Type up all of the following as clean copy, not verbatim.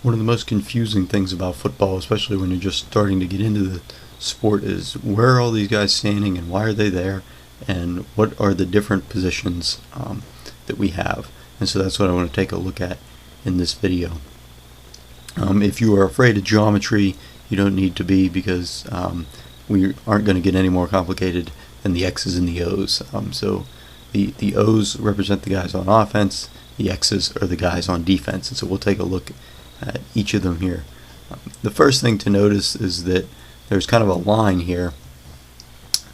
One of the most confusing things about football, especially when you're just starting to get into the sport, is where are all these guys standing and why are they there, and what are the different positions that we have. And so that's what I want to take a look at in this video. If you are afraid of geometry, you don't need to be, because we aren't going to get any more complicated than the X's and the O's. So the O's represent the guys on offense, the X's are the guys on defense, and so we'll take a look at each of them here. The first thing to notice is that there's kind of a line here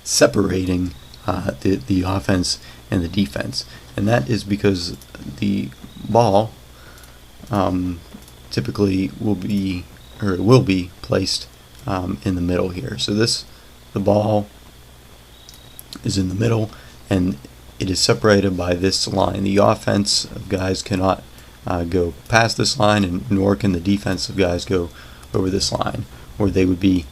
separating the offense and the defense, and that is because the ball typically will be placed in the middle here. So the ball is in the middle, and it is separated by this line. The offensive guys cannot go past this line, and nor can the defensive guys go over this line, or they would be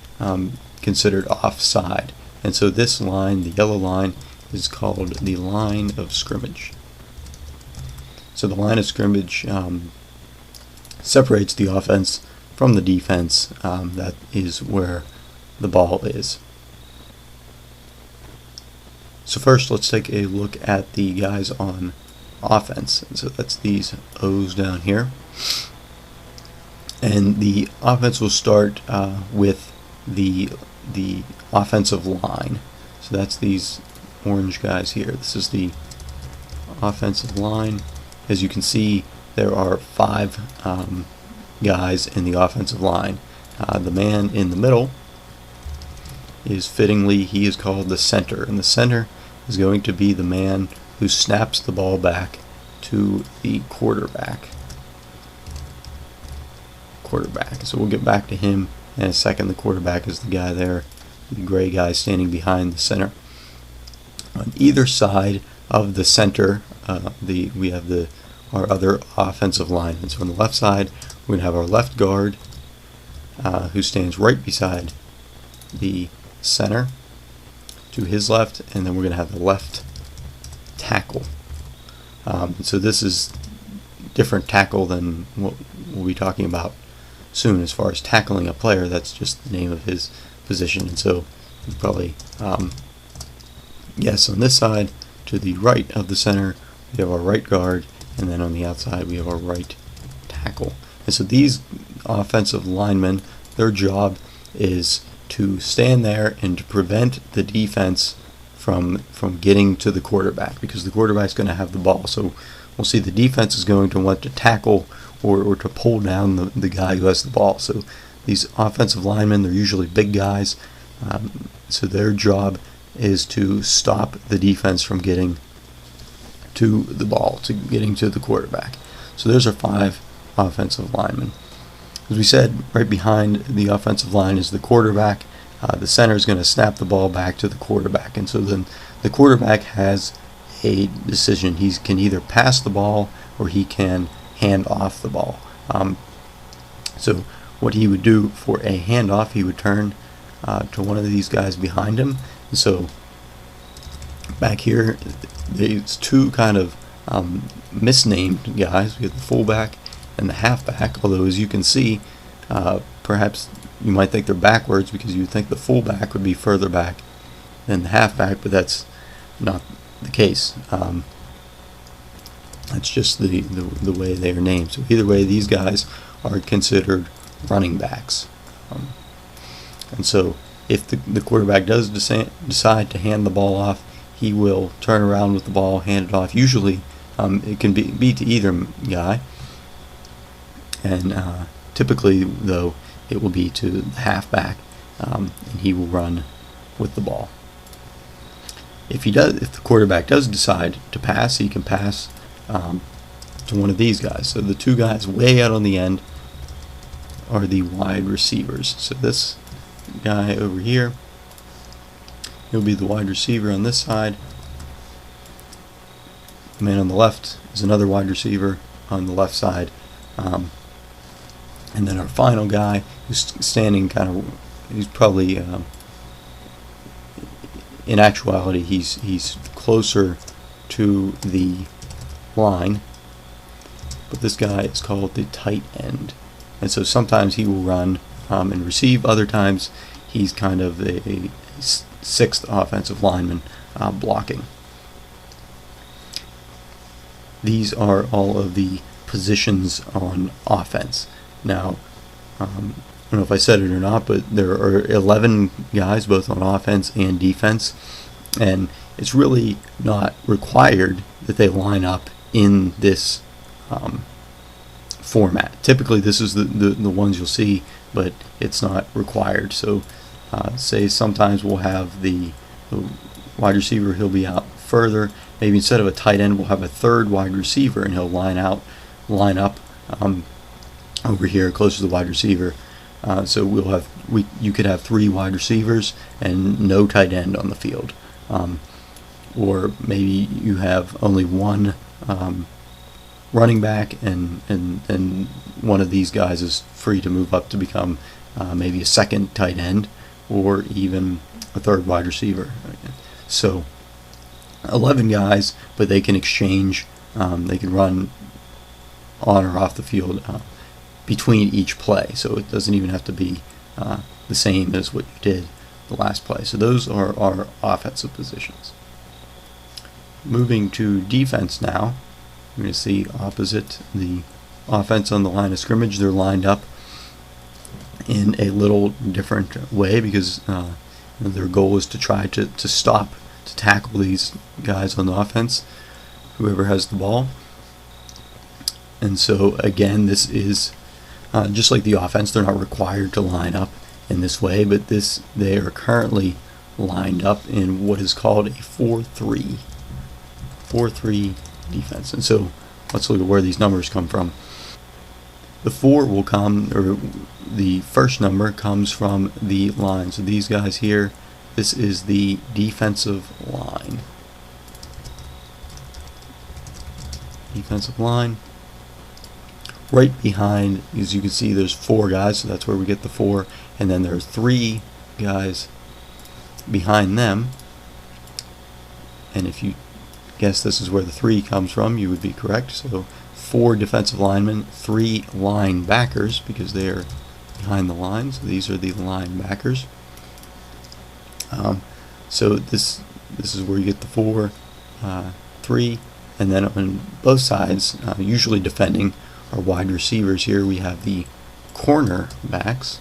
considered offside. And so this line, the yellow line, is called the line of scrimmage. So the line of scrimmage separates the offense from the defense. That is where the ball is. So first, let's take a look at the guys on offense. And so that's these O's down here. And the offense will start with the offensive line. So that's these orange guys here. This is the offensive line. As you can see, there are 5 guys in the offensive line. The man in the middle is fittingly, he is called the center, and the center is going to be the man who snaps the ball back to the quarterback. So we'll get back to him in a second. The quarterback is the guy there, the gray guy standing behind the center. On either side of the center, we have our other offensive linemen. So on the left side, we're going to have our left guard, who stands right beside the center to his left, and then we're going to have the left tackle. So this is different tackle than what we'll be talking about soon as far as tackling a player. That's just the name of his position. And so you probably guess on this side to the right of the center we have our right guard, and then on the outside we have our right tackle. And so these offensive linemen, their job is to stand there and to prevent the defense from getting to the quarterback, because the quarterback's going to have the ball. So we'll see the defense is going to want to tackle or to pull down the guy who has the ball. So these offensive linemen, they're usually big guys, so their job is to stop the defense from getting to the ball, to getting to the quarterback. So there's our 5 offensive linemen. As we said, right behind the offensive line is the quarterback. The center is going to snap the ball back to the quarterback, and so then the quarterback has a decision. He can either pass the ball or he can hand off the ball. So what he would do for a handoff, he would turn to one of these guys behind him. And so back here, there's 2 kind of misnamed guys. We have the fullback and the halfback, although as you can see, perhaps you might think they're backwards, because you would think the fullback would be further back than the halfback, but that's not the case. That's just the way they are named. So either way, these guys are considered running backs. And so if the quarterback does decide to hand the ball off, he will turn around with the ball, hand it off. Usually it can be to either guy, and typically though it will be to the halfback, and he will run with the ball. If the quarterback does decide to pass, he can pass to one of these guys. So the 2 guys way out on the end are the wide receivers. So this guy over here, he'll be the wide receiver on this side. The man on the left is another wide receiver on the left side. And then our final guy, who's standing he's probably, in actuality, he's closer to the line, but this guy is called the tight end. And so sometimes he will run and receive, other times he's kind of a sixth offensive lineman blocking. These are all of the positions on offense. Now, I don't know if I said it or not, but there are 11 guys both on offense and defense, and it's really not required that they line up in this format. Typically this is the ones you'll see, but it's not required. So say sometimes we'll have the wide receiver, he'll be out further. Maybe instead of a tight end, we'll have a third wide receiver, and he'll line up over here close to the wide receiver. So you could have 3 wide receivers and no tight end on the field, or maybe you have only one running back, and one of these guys is free to move up to become maybe a second tight end, or even a third wide receiver. So 11 guys, but they can exchange, they can run on or off the field between each play, so it doesn't even have to be the same as what you did the last play. So those are our offensive positions. Moving to defense now, you're going to see opposite the offense on the line of scrimmage, they're lined up in a little different way because their goal is to try to tackle these guys on the offense, whoever has the ball. And so again, this is just like the offense, they're not required to line up in this way, but they are currently lined up in what is called a 4-3 defense. And so let's look at where these numbers come from. The 4 will come, or the first number comes from the line. So these guys here, this is the defensive line. Defensive line. Right behind, as you can see, there's 4 guys, so that's where we get the 4. And then there's 3 guys behind them. And if you guess this is where the 3 comes from, you would be correct. So 4 defensive linemen, 3 linebackers, because they are behind the lines. So these are the linebackers. So this is where you get the 4, 3, and then on both sides, usually defending our wide receivers here, we have the cornerbacks.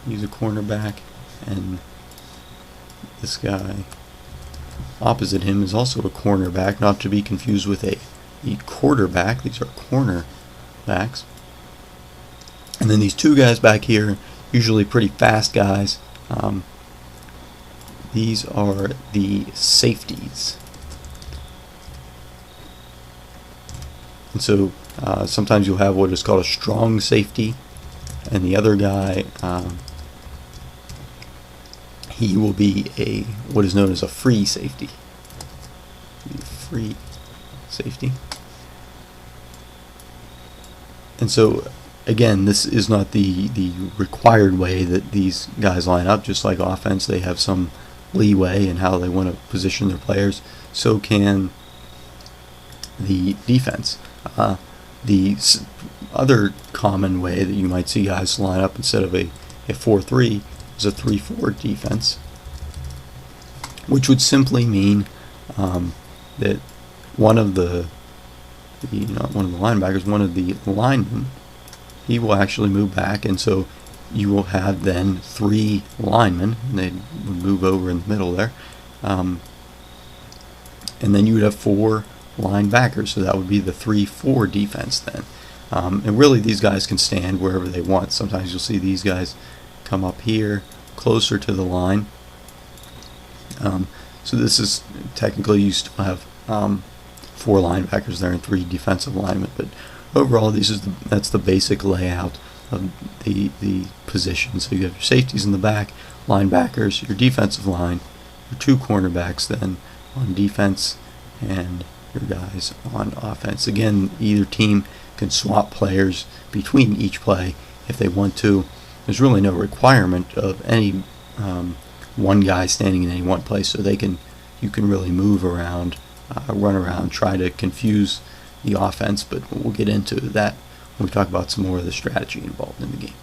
He's a cornerback, and this guy opposite him is also a cornerback, not to be confused with a quarterback. These are cornerbacks. And then these 2 guys back here, usually pretty fast guys. These are the safeties. And so sometimes you'll have what is called a strong safety, and the other guy, he will be what is known as a free safety. Free safety. And so again, this is not the required way that these guys line up. Just like offense, they have some leeway in how they want to position their players. So can the defense. The other common way that you might see guys line up instead of a 4-3 is a 3-4 defense, which would simply mean that one of the linebackers, one of the linemen, he will actually move back, and so you will have then 3 linemen, and they would move over in the middle there, and then you would have 4 linebackers, so that would be the 3-4 defense then. And really these guys can stand wherever they want. Sometimes you'll see these guys come up here closer to the line. So this is technically, you still have 4 linebackers there and 3 defensive linemen, but overall that's the basic layout of the position. So you have your safeties in the back, linebackers, your defensive line, your 2 cornerbacks then on defense, and your guys on offense. Again, either team can swap players between each play if they want to. There's really no requirement of any one guy standing in any one place, so you can really move around, run around, try to confuse the offense, but we'll get into that when we talk about some more of the strategy involved in the game.